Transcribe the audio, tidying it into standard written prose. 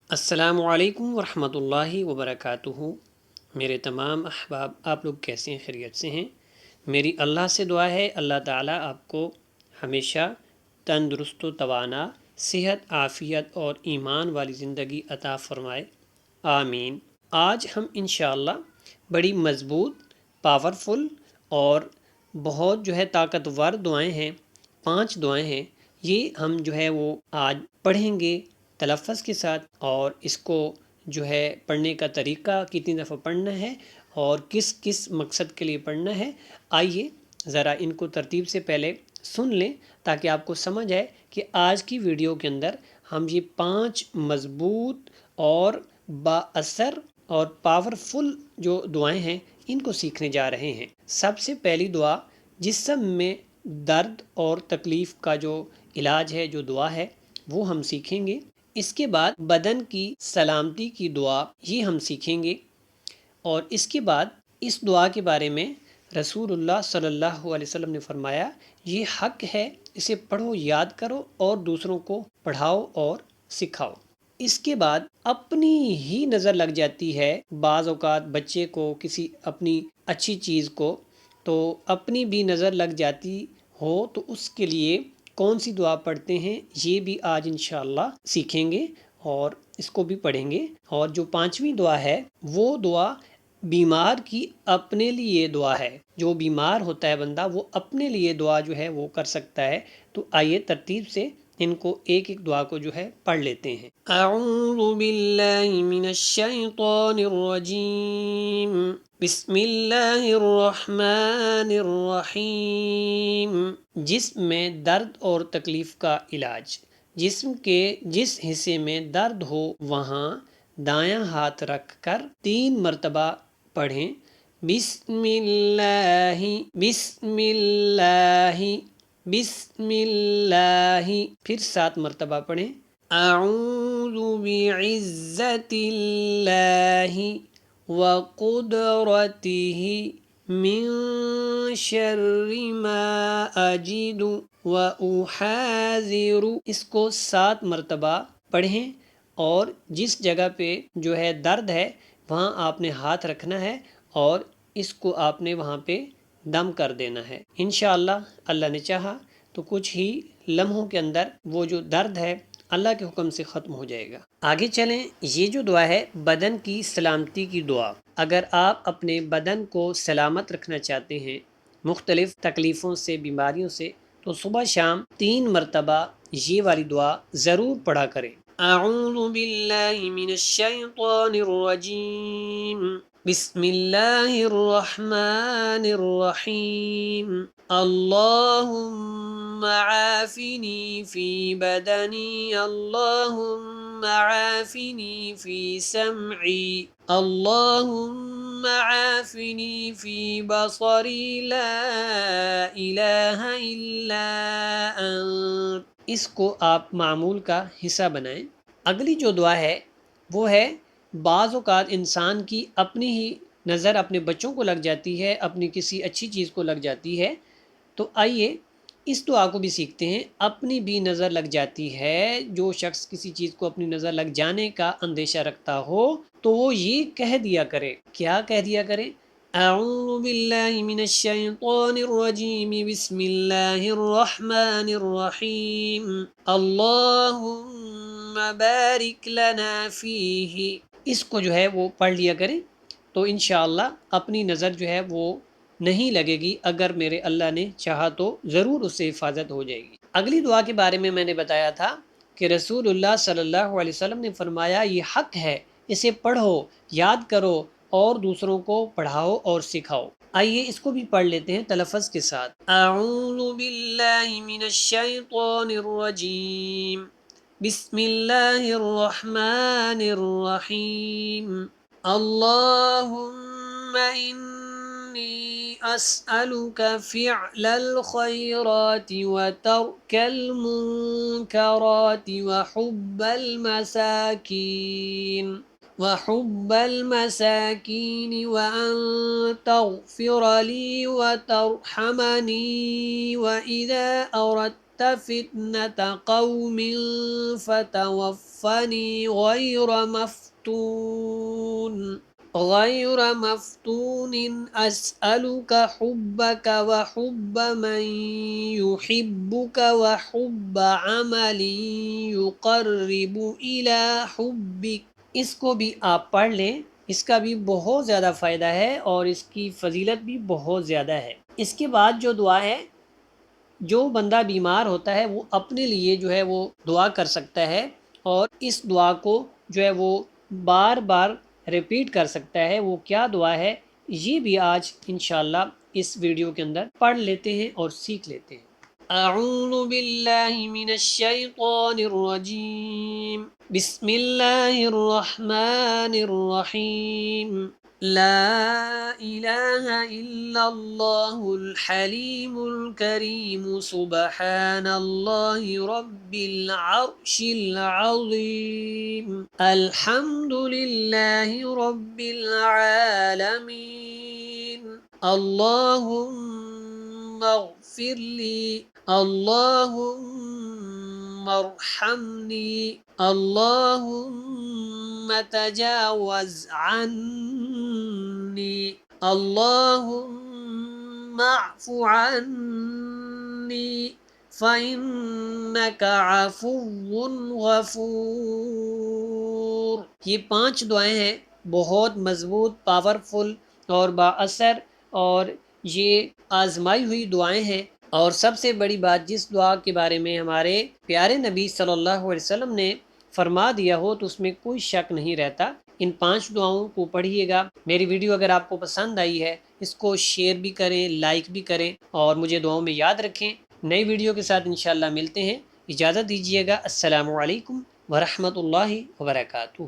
السلام علیکم ورحمۃ اللہ وبرکاتہ۔ میرے تمام احباب، آپ لوگ کیسے ہیں؟ خیریت سے ہیں؟ میری اللہ سے دعا ہے اللہ تعالیٰ آپ کو ہمیشہ تندرست و توانا، صحت، عافیت اور ایمان والی زندگی عطا فرمائے، آمین۔ آج ہم انشاءاللہ بڑی مضبوط، پاورفل اور بہت طاقتور دعائیں ہیں، 5 دعائیں ہیں، یہ ہم وہ آج پڑھیں گے تلفظ کے ساتھ، اور اس کو پڑھنے کا طریقہ، کتنی دفعہ پڑھنا ہے اور کس کس مقصد کے لیے پڑھنا ہے، آئیے ذرا ان کو ترتیب سے پہلے سن لیں تاکہ آپ کو سمجھ آئے کہ آج کی ویڈیو کے اندر ہم یہ 5 مضبوط اور با اثر اور پاورفل جو دعائیں ہیں ان کو سیکھنے جا رہے ہیں۔ سب سے پہلی دعا، جسم میں درد اور تکلیف کا جو علاج ہے، جو دعا ہے، وہ ہم سیکھیں گے۔ اس کے بعد بدن کی سلامتی کی دعا، یہ ہم سیکھیں گے، اور اس کے بعد اس دعا کے بارے میں رسول اللہ صلی اللہ علیہ وسلم نے فرمایا، یہ حق ہے، اسے پڑھو، یاد کرو اور دوسروں کو پڑھاؤ اور سکھاؤ۔ اس کے بعد اپنی ہی نظر لگ جاتی ہے، بعض اوقات بچے کو کسی اپنی اچھی چیز کو، تو اپنی بھی نظر لگ جاتی ہو تو اس کے لیے کون سی دعا پڑھتے ہیں، یہ بھی آج انشاءاللہ سیکھیں گے اور اس کو بھی پڑھیں گے۔ اور جو 5ویں دعا ہے، وہ دعا بیمار کی اپنے لیے دعا ہے۔ جو بیمار ہوتا ہے بندہ، وہ اپنے لیے دعا وہ کر سکتا ہے۔ تو آئیے ترتیب سے ان کو ایک ایک دعا کو پڑھ لیتے ہیں۔ اعوذ باللہ من الشیطان الرجیم، بسم اللہ الرحمن الرحیم۔ جسم میں درد اور تکلیف کا علاج۔ جسم کے جس حصے میں درد ہو وہاں دایاں ہاتھ رکھ کر 3 مرتبہ پڑھیں، بسم اللہ، بسم اللہ، بسم اللہ۔ پھر 7 مرتبہ پڑھیں، اعوذ بعزت اللہ وقدرتہ من شر ما اجد واحاذر۔ اس کو 7 مرتبہ پڑھیں، اور جس جگہ پہ درد ہے وہاں آپ نے ہاتھ رکھنا ہے اور اس کو آپ نے وہاں پہ دم کر دینا ہے۔ انشاءاللہ اللہ نے چاہا تو کچھ ہی لمحوں کے اندر وہ جو درد ہے اللہ کے حکم سے ختم ہو جائے گا۔ آگے چلیں، یہ جو دعا ہے بدن کی سلامتی کی دعا۔ اگر آپ اپنے بدن کو سلامت رکھنا چاہتے ہیں مختلف تکلیفوں سے، بیماریوں سے، تو صبح شام 3 مرتبہ یہ والی دعا ضرور پڑھا کریں۔ اعوذ باللہ من الشیطان الرجیم، بسم اللہ الرحمن الرحیم۔ اللہم عافنی فی بدنی، اللہم عافنی فی سمعی، اللہم عافنی فی بصری، لا الہ الا انت۔ اس کو آپ معمول کا حصہ بنائیں۔ اگلی جو دعا ہے وہ ہے، بعض اوقات انسان کی اپنی ہی نظر اپنے بچوں کو لگ جاتی ہے، اپنی کسی اچھی چیز کو لگ جاتی ہے، تو آئیے اس دعا کو بھی سیکھتے ہیں۔ اپنی بھی نظر لگ جاتی ہے، جو شخص کسی چیز کو اپنی نظر لگ جانے کا اندیشہ رکھتا ہو تو وہ یہ کہہ دیا کرے، کیا کہہ دیا کرے؟ اعوذ باللہ من الشیطان الرجیم، بسم اللہ الرحمن الرحیم، اللہم بارک لنا فیہ۔ اس کو وہ پڑھ لیا کریں تو انشاءاللہ اپنی نظر وہ نہیں لگے گی، اگر میرے اللہ نے چاہا تو ضرور اس سے حفاظت ہو جائے گی۔ اگلی دعا کے بارے میں نے بتایا تھا کہ رسول اللہ صلی اللہ علیہ وسلم نے فرمایا، یہ حق ہے، اسے پڑھو، یاد کرو اور دوسروں کو پڑھاؤ اور سکھاؤ۔ آئیے اس کو بھی پڑھ لیتے ہیں تلفظ کے ساتھ۔ اعوذ باللہ من الشیطان الرجیم، بسم اللہ الرحمن الرحیم، اللہم انی اسألک فعل الخیرات وترک المنکرات وحب المساکین وأن تغفر لی وترحمنی وإذا أردت فتنة قوم فتوفني غير مفتون أسألك حبك وحب من يحبك وحب عمل يقرب إلى حبك۔ اس کو بھی آپ پڑھ لیں، اس کا بھی بہت زیادہ فائدہ ہے اور اس کی فضیلت بھی بہت زیادہ ہے۔ اس کے بعد جو دعا ہے، جو بندہ بیمار ہوتا ہے وہ اپنے لیے جو ہے وہ دعا کر سکتا ہے، اور اس دعا کو جو ہے وہ بار بار ریپیٹ کر سکتا ہے۔ وہ کیا دعا ہے یہ بھی آج انشاءاللہ اس ویڈیو کے اندر پڑھ لیتے ہیں اور سیکھ لیتے ہیں۔ اعوذ باللہ من الشیطان الرجیم، بسم اللہ الرحمن الرحیم، لا الہ الا اللہ الحلیم الکریم، سبحان اللہ رب العرش العظیم، الحمد للہ رب العالمین، اللہم اغفر لی، اللہم ارحمنی، اللہم تجاوز عنی، اللہم اعف عنی فإنک عفو غفور۔ یہ 5 دعائیں ہیں، بہت مضبوط، پاورفل اور با اثر، اور یہ آزمائی ہوئی دعائیں ہیں۔ اور سب سے بڑی بات، جس دعا کے بارے میں ہمارے پیارے نبی صلی اللہ علیہ وسلم نے فرما دیا ہو تو اس میں کوئی شک نہیں رہتا۔ ان 5 دعاؤں کو پڑھیے گا۔ میری ویڈیو اگر آپ کو پسند آئی ہے اس کو شیئر بھی کریں، لائک بھی کریں، اور مجھے دعاؤں میں یاد رکھیں۔ نئی ویڈیو کے ساتھ انشاءاللہ ملتے ہیں، اجازت دیجیے گا۔ السلام علیکم ورحمۃ اللہ وبرکاتہ۔